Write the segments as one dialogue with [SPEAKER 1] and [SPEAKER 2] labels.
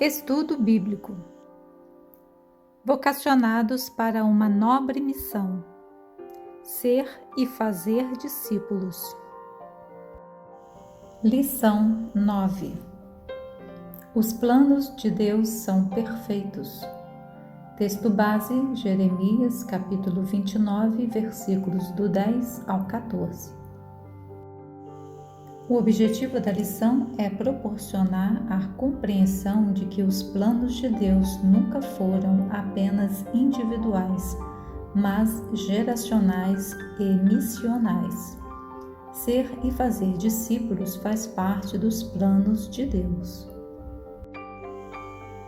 [SPEAKER 1] Estudo bíblico. Vocacionados para uma nobre missão: ser e fazer discípulos. Lição 9. Os planos de Deus são perfeitos. Texto base: Jeremias, capítulo 29, versículos do 10 ao 14. O objetivo da lição é proporcionar a compreensão de que os planos de Deus nunca foram apenas individuais, mas geracionais e missionais. Ser e fazer discípulos faz parte dos planos de Deus.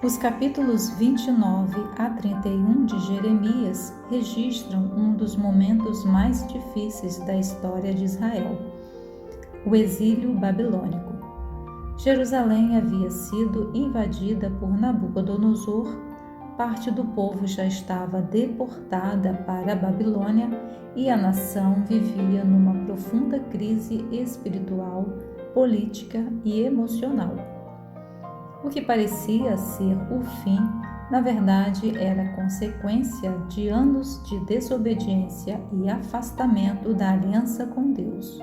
[SPEAKER 1] Os capítulos 29 a 31 de Jeremias registram um dos momentos mais difíceis da história de Israel: o exílio babilônico. Jerusalém havia sido invadida por Nabucodonosor, parte do povo já estava deportada para a Babilônia e a nação vivia numa profunda crise espiritual, política e emocional. O que parecia ser o fim, na verdade, era consequência de anos de desobediência e afastamento da aliança com Deus.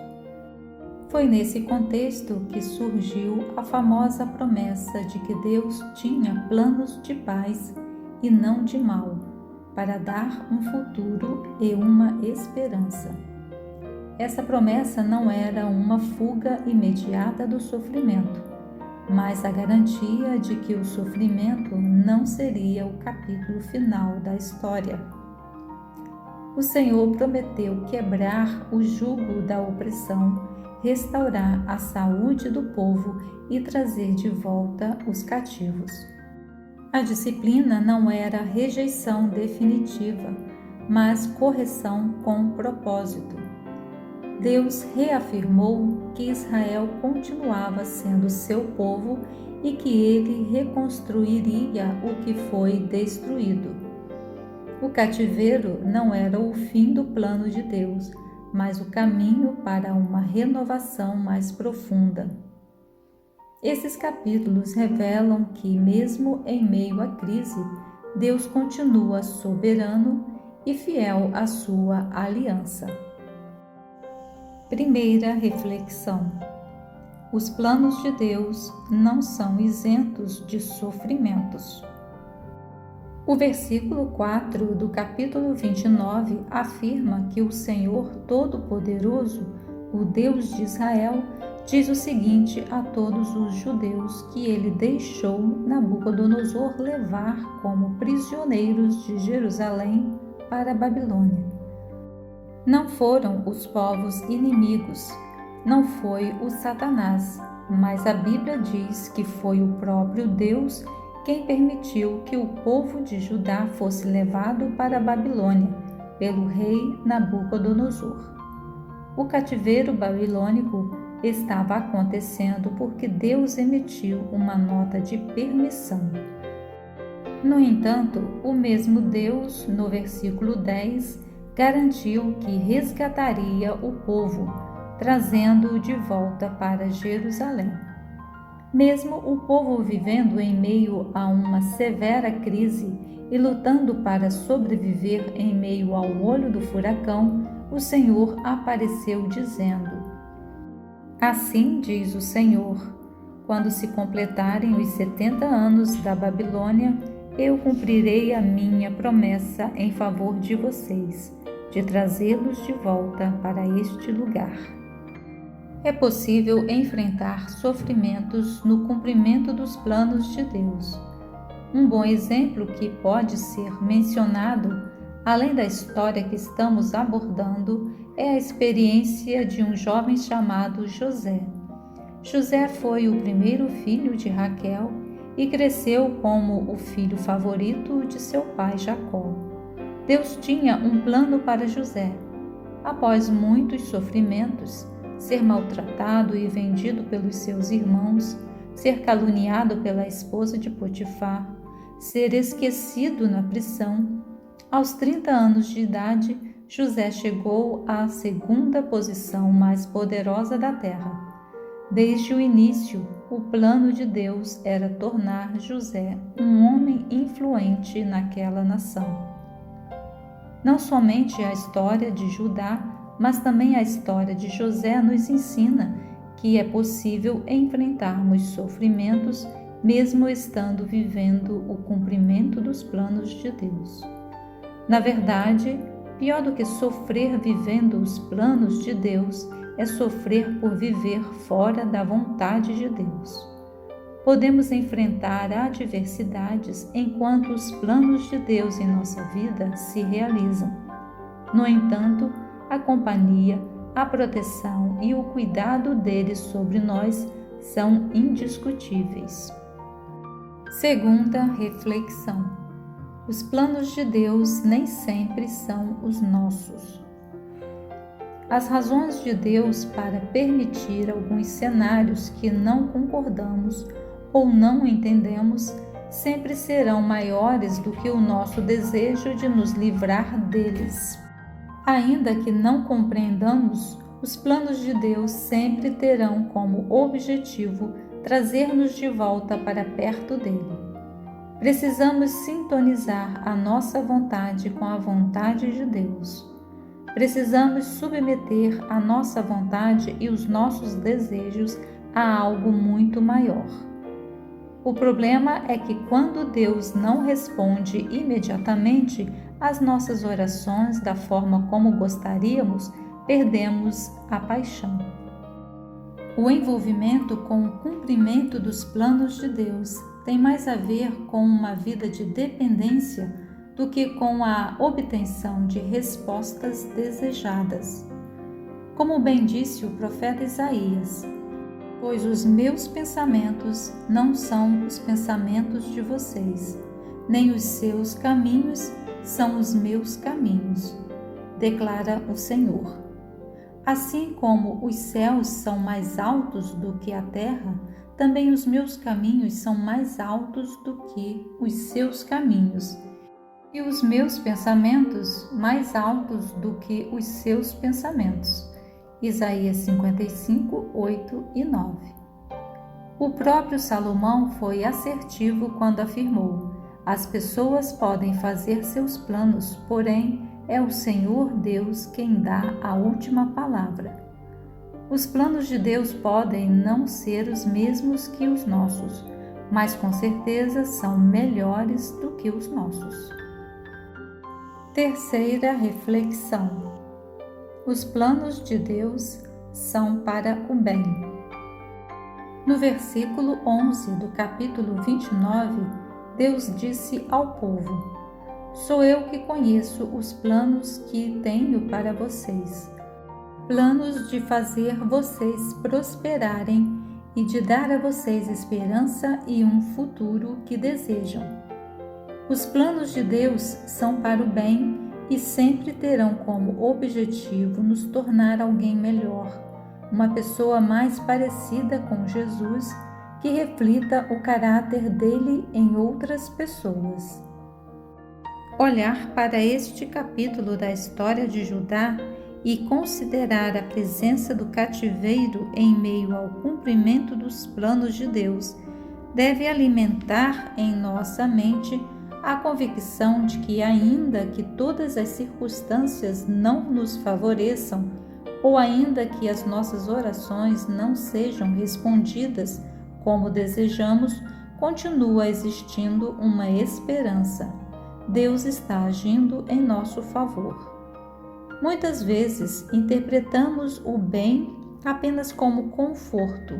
[SPEAKER 1] Foi nesse contexto que surgiu a famosa promessa de que Deus tinha planos de paz e não de mal, para dar um futuro e uma esperança. Essa promessa não era uma fuga imediata do sofrimento, mas a garantia de que o sofrimento não seria o capítulo final da história. O Senhor prometeu quebrar o jugo da opressão, restaurar a saúde do povo e trazer de volta os cativos. A disciplina não era rejeição definitiva, mas correção com propósito. Deus reafirmou que Israel continuava sendo seu povo e que ele reconstruiria o que foi destruído. O cativeiro não era o fim do plano de Deus, mas o caminho para uma renovação mais profunda. Esses capítulos revelam que, mesmo em meio à crise, Deus continua soberano e fiel à sua aliança. Primeira reflexão: os planos de Deus não são isentos de sofrimentos. O versículo 4 do capítulo 29 afirma que o Senhor Todo-Poderoso, o Deus de Israel, diz o seguinte a todos os judeus que ele deixou Nabucodonosor levar como prisioneiros de Jerusalém para a Babilônia. Não foram os povos inimigos, não foi o Satanás, mas a Bíblia diz que foi o próprio Deus quem permitiu que o povo de Judá fosse levado para a Babilônia pelo rei Nabucodonosor. O cativeiro babilônico estava acontecendo porque Deus emitiu uma nota de permissão. No entanto, o mesmo Deus, no versículo 10, garantiu que resgataria o povo, trazendo-o de volta para Jerusalém. Mesmo o povo vivendo em meio a uma severa crise e lutando para sobreviver em meio ao olho do furacão, o Senhor apareceu dizendo: assim diz o Senhor, quando se completarem os 70 anos da Babilônia, eu cumprirei a minha promessa em favor de vocês, de trazê-los de volta para este lugar. É possível enfrentar sofrimentos no cumprimento dos planos de Deus. Um bom exemplo que pode ser mencionado, além da história que estamos abordando, é a experiência de um jovem chamado José. José foi o primeiro filho de Raquel e cresceu como o filho favorito de seu pai Jacó. Deus tinha um plano para José. Após muitos sofrimentos, ser maltratado e vendido pelos seus irmãos, ser caluniado pela esposa de Potifar, ser esquecido na prisão, aos 30 anos de idade, José chegou à segunda posição mais poderosa da terra. Desde o início, o plano de Deus era tornar José um homem influente naquela nação. Não somente a história de Judá, mas também a história de José nos ensina que é possível enfrentarmos sofrimentos mesmo estando vivendo o cumprimento dos planos de Deus. Na verdade, pior do que sofrer vivendo os planos de Deus é sofrer por viver fora da vontade de Deus. Podemos enfrentar adversidades enquanto os planos de Deus em nossa vida se realizam. No entanto, a companhia, a proteção e o cuidado dele sobre nós são indiscutíveis. Segunda reflexão: os planos de Deus nem sempre são os nossos. As razões de Deus para permitir alguns cenários que não concordamos ou não entendemos sempre serão maiores do que o nosso desejo de nos livrar deles. Ainda que não compreendamos, os planos de Deus sempre terão como objetivo trazer-nos de volta para perto dele. Precisamos sintonizar a nossa vontade com a vontade de Deus. Precisamos submeter a nossa vontade e os nossos desejos a algo muito maior. O problema é que quando Deus não responde imediatamente às nossas orações da forma como gostaríamos, perdemos a paixão. O envolvimento com o cumprimento dos planos de Deus tem mais a ver com uma vida de dependência do que com a obtenção de respostas desejadas. Como bem disse o profeta Isaías: pois os meus pensamentos não são os pensamentos de vocês, nem os seus caminhos são os meus caminhos, declara o Senhor. Assim como os céus são mais altos do que a terra, também os meus caminhos são mais altos do que os seus caminhos, e os meus pensamentos mais altos do que os seus pensamentos. Isaías 55, 8 e 9. O próprio Salomão foi assertivo quando afirmou: as pessoas podem fazer seus planos, porém é o Senhor Deus quem dá a última palavra. Os planos de Deus podem não ser os mesmos que os nossos, mas com certeza são melhores do que os nossos. Terceira reflexão: os planos de Deus são para o bem. No versículo 11 do capítulo 29, Deus disse ao povo: sou eu que conheço os planos que tenho para vocês, planos de fazer vocês prosperarem e de dar a vocês esperança e um futuro que desejam. Os planos de Deus são para o bem e sempre terão como objetivo nos tornar alguém melhor, uma pessoa mais parecida com Jesus, que reflita o caráter dele em outras pessoas. Olhar para este capítulo da história de Judá e considerar a presença do cativeiro em meio ao cumprimento dos planos de Deus deve alimentar em nossa mente a convicção de que, ainda que todas as circunstâncias não nos favoreçam, ou ainda que as nossas orações não sejam respondidas como desejamos, continua existindo uma esperança. Deus está agindo em nosso favor. Muitas vezes interpretamos o bem apenas como conforto,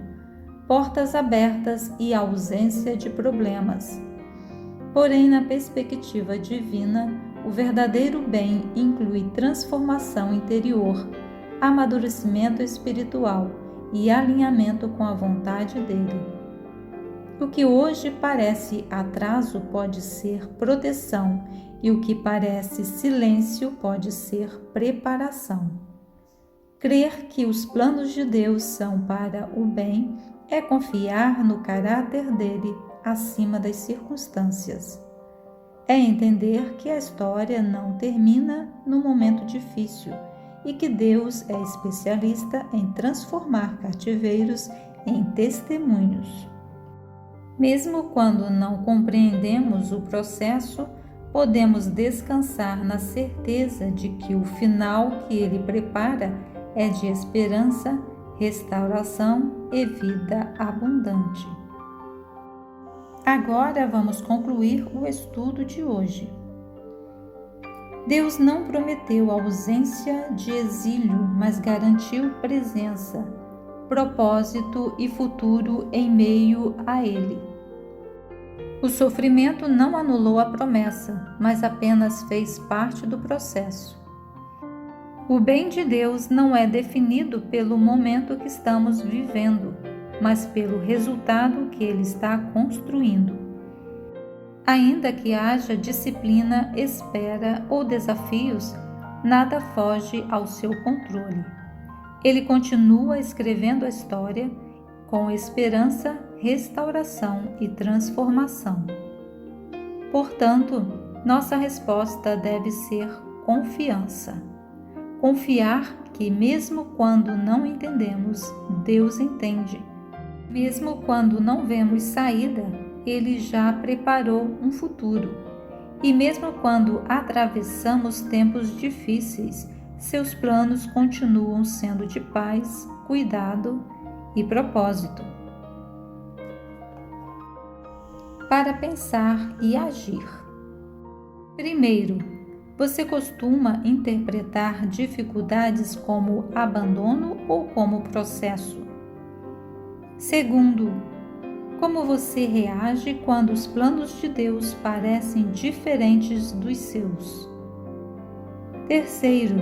[SPEAKER 1] portas abertas e ausência de problemas. Porém, na perspectiva divina, o verdadeiro bem inclui transformação interior, amadurecimento espiritual e alinhamento com a vontade dele. O que hoje parece atraso pode ser proteção, e o que parece silêncio pode ser preparação. Crer que os planos de Deus são para o bem é confiar no caráter dele acima das circunstâncias. É entender que a história não termina no momento difícil e que Deus é especialista em transformar cativeiros em testemunhos. Mesmo quando não compreendemos o processo, podemos descansar na certeza de que o final que Ele prepara é de esperança, restauração e vida abundante. Agora vamos concluir o estudo de hoje. Deus não prometeu ausência de exílio, mas garantiu presença, propósito e futuro em meio a ele. O sofrimento não anulou a promessa, mas apenas fez parte do processo. O bem de Deus não é definido pelo momento que estamos vivendo, mas pelo resultado que Ele está construindo. Ainda que haja disciplina, espera ou desafios, nada foge ao seu controle. Ele continua escrevendo a história com esperança, restauração e transformação. Portanto, nossa resposta deve ser confiança. Confiar que, mesmo quando não entendemos, Deus entende. Mesmo quando não vemos saída, Ele já preparou um futuro. E mesmo quando atravessamos tempos difíceis, seus planos continuam sendo de paz, cuidado e propósito. Para pensar e agir. Primeiro, você costuma interpretar dificuldades como abandono ou como processo? Segundo, como você reage quando os planos de Deus parecem diferentes dos seus? Terceiro,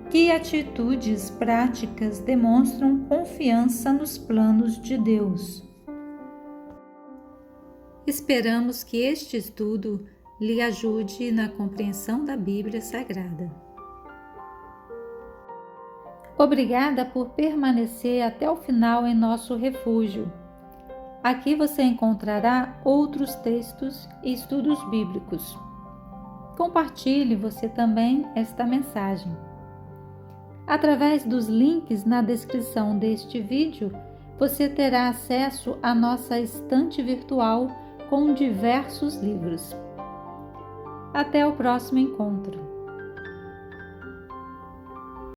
[SPEAKER 1] que atitudes práticas demonstram confiança nos planos de Deus? Esperamos que este estudo lhe ajude na compreensão da Bíblia Sagrada. Obrigada por permanecer até o final em nosso refúgio. Aqui você encontrará outros textos e estudos bíblicos. Compartilhe você também esta mensagem. Através dos links na descrição deste vídeo, você terá acesso à nossa estante virtual com diversos livros. Até o próximo encontro.